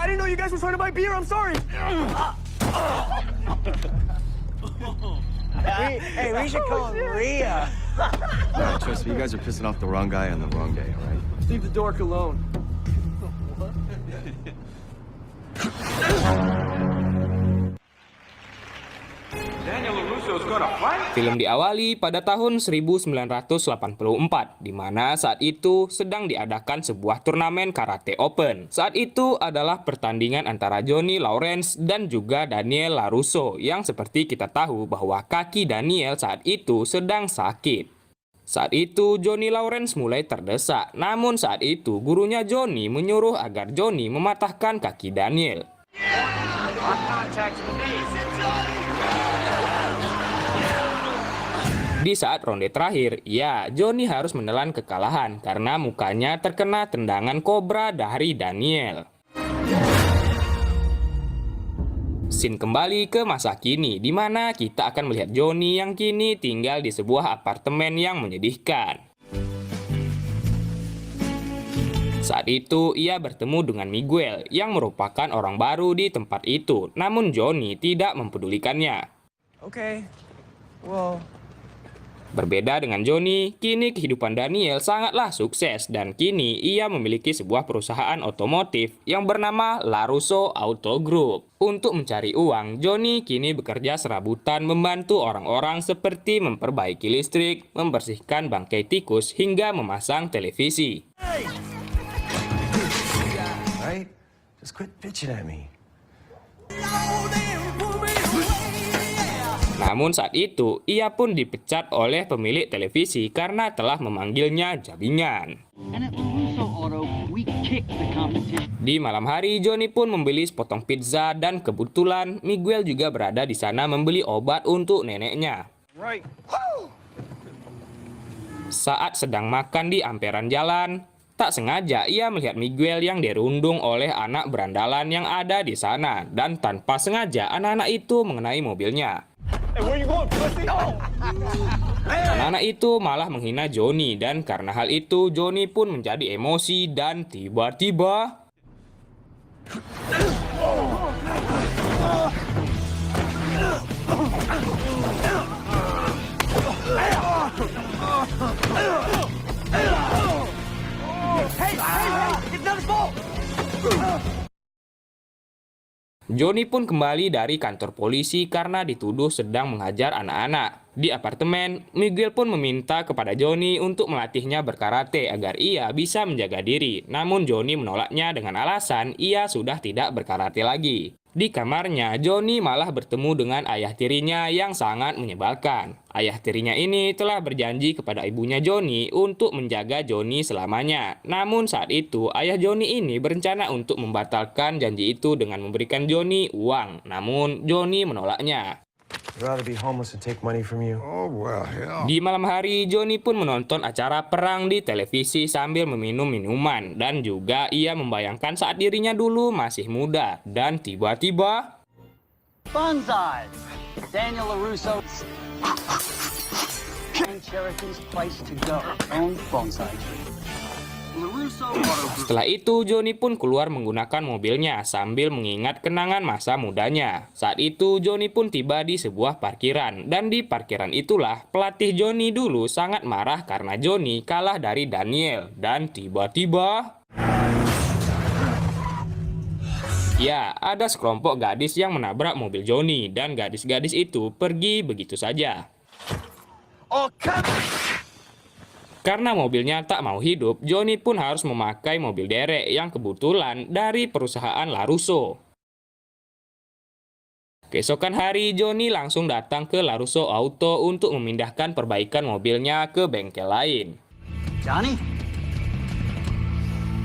didn't know you guys were trying to buy beer. I'm sorry. We should call him Rhea. No, trust me, you guys are pissing off the wrong guy on the wrong day, all right? Leave the dork alone. Film diawali pada tahun 1984, di mana saat itu sedang diadakan sebuah turnamen karate open. Saat itu adalah pertandingan antara Johnny Lawrence dan juga Daniel LaRusso, yang seperti kita tahu bahwa kaki Daniel saat itu sedang sakit. Saat itu Johnny Lawrence mulai terdesak, namun saat itu gurunya Johnny menyuruh agar Johnny mematahkan kaki Daniel. Di saat ronde terakhir, ya, Johnny harus menelan kekalahan karena mukanya terkena tendangan kobra dari Daniel. Scene kembali ke masa kini, di mana kita akan melihat Johnny yang kini tinggal di sebuah apartemen yang menyedihkan. Saat itu, ia bertemu dengan Miguel yang merupakan orang baru di tempat itu, namun Johnny tidak mempedulikannya. Okay. Well... Berbeda dengan Johnny, kini kehidupan Daniel sangatlah sukses dan kini ia memiliki sebuah perusahaan otomotif yang bernama LaRusso Auto Group. Untuk mencari uang, Johnny kini bekerja serabutan membantu orang-orang seperti memperbaiki listrik, membersihkan bangkai tikus, hingga memasang televisi. Right? Just quit bitching at me. Namun saat itu, ia pun dipecat oleh pemilik televisi karena telah memanggilnya jabingan. Di malam hari, Johnny pun membeli sepotong pizza dan kebetulan Miguel juga berada di sana membeli obat untuk neneknya. Saat sedang makan di amperan jalan, tak sengaja ia melihat Miguel yang dirundung oleh anak berandalan yang ada di sana dan tanpa sengaja anak-anak itu mengenai mobilnya. Anak-anak itu malah menghina Johnny dan karena hal itu Johnny pun menjadi emosi dan tiba-tiba Johnny pun kembali dari kantor polisi karena dituduh sedang menghajar anak-anak. Di apartemen, Miguel pun meminta kepada Johnny untuk melatihnya berkarate agar ia bisa menjaga diri. Namun Johnny menolaknya dengan alasan ia sudah tidak berkarate lagi. Di kamarnya, Johnny malah bertemu dengan ayah tirinya yang sangat menyebalkan. Ayah tirinya ini telah berjanji kepada ibunya Johnny untuk menjaga Johnny selamanya. Namun saat itu, ayah Johnny ini berencana untuk membatalkan janji itu dengan memberikan Johnny uang. Namun, Johnny menolaknya. Di malam hari, Johnny pun menonton acara perang di televisi sambil meminum minuman. Dan juga ia membayangkan saat dirinya dulu masih muda. Dan tiba-tiba... Bonsai! Daniel LaRusso and Cherokee's place to go. Own bonsai tree. Setelah itu, Johnny pun keluar menggunakan mobilnya sambil mengingat kenangan masa mudanya. Saat itu, Johnny pun tiba di sebuah parkiran. Dan di parkiran itulah, pelatih Johnny dulu sangat marah karena Johnny kalah dari Daniel. Dan tiba-tiba... ya, ada sekelompok gadis yang menabrak mobil Johnny. Dan gadis-gadis itu pergi begitu saja. Karena mobilnya tak mau hidup, Johnny pun harus memakai mobil derek yang kebetulan dari perusahaan LaRusso. Keesokan hari, Johnny langsung datang ke LaRusso Auto untuk memindahkan perbaikan mobilnya ke bengkel lain. Johnny?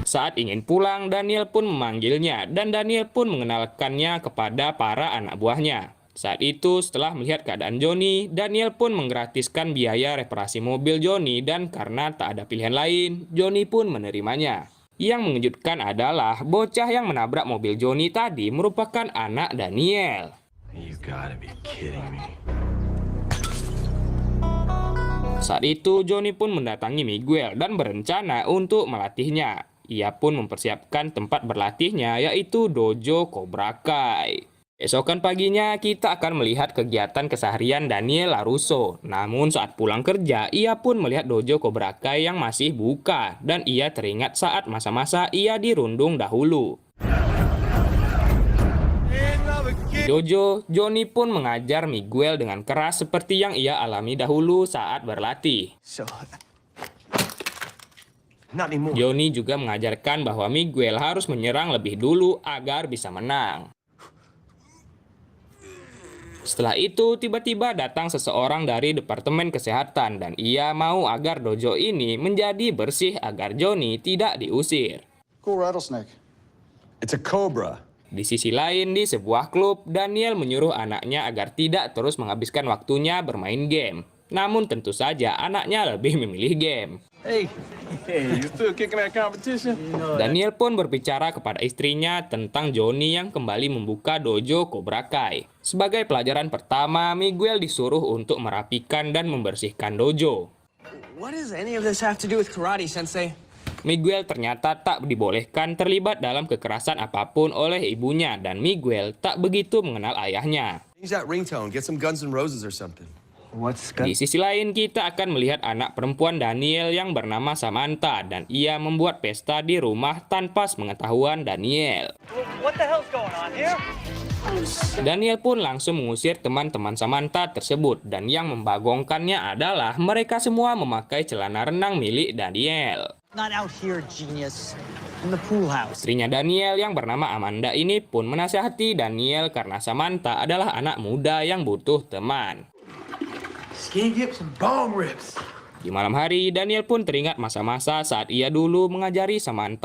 Saat ingin pulang, Daniel pun memanggilnya dan Daniel pun mengenalkannya kepada para anak buahnya. Saat itu, setelah melihat keadaan Johnny, Daniel pun menggratiskan biaya reparasi mobil Johnny dan karena tak ada pilihan lain, Johnny pun menerimanya. Yang mengejutkan adalah bocah yang menabrak mobil Johnny tadi merupakan anak Daniel. Saat itu, Johnny pun mendatangi Miguel dan berencana untuk melatihnya. Ia pun mempersiapkan tempat berlatihnya, yaitu dojo Cobra Kai. Esokan paginya, kita akan melihat kegiatan keseharian Daniel LaRusso. Namun saat pulang kerja, ia pun melihat dojo Cobra Kai yang masih buka, dan ia teringat saat masa-masa ia dirundung dahulu. Di dojo, Johnny pun mengajar Miguel dengan keras seperti yang ia alami dahulu saat berlatih. So, not anymore. Johnny juga mengajarkan bahwa Miguel harus menyerang lebih dulu agar bisa menang. Setelah itu, tiba-tiba datang seseorang dari Departemen Kesehatan dan ia mau agar dojo ini menjadi bersih agar Johnny tidak diusir. Cool rattlesnake. It's a cobra. Di sisi lain, di sebuah klub, Daniel menyuruh anaknya agar tidak terus menghabiskan waktunya bermain game. Namun tentu saja anaknya lebih memilih game. Hey, you still kicking that competition? Daniel pun berbicara kepada istrinya tentang Johnny yang kembali membuka dojo Cobra Kai. Sebagai pelajaran pertama, Miguel disuruh untuk merapikan dan membersihkan dojo. What does any of this have to do with karate, Sensei? Miguel ternyata tak dibolehkan terlibat dalam kekerasan apapun oleh ibunya dan Miguel tak begitu mengenal ayahnya. Change that ringtone. Get some Guns N' Roses or something. What's Di sisi lain, kita akan melihat anak perempuan Daniel yang bernama Samantha dan ia membuat pesta di rumah tanpa sepengetahuan Daniel. What the hell's going on here? Daniel pun langsung mengusir teman-teman Samantha tersebut dan yang membagongkannya adalah mereka semua memakai celana renang milik Daniel. Not out here, genius. In the pool house. Istrinya Daniel yang bernama Amanda ini pun menasihati Daniel karena Samantha adalah anak muda yang butuh teman. skinny dips and bong rips? Di malam hari, Daniel pun teringat masa-masa saat ia dulu mengajari Samantha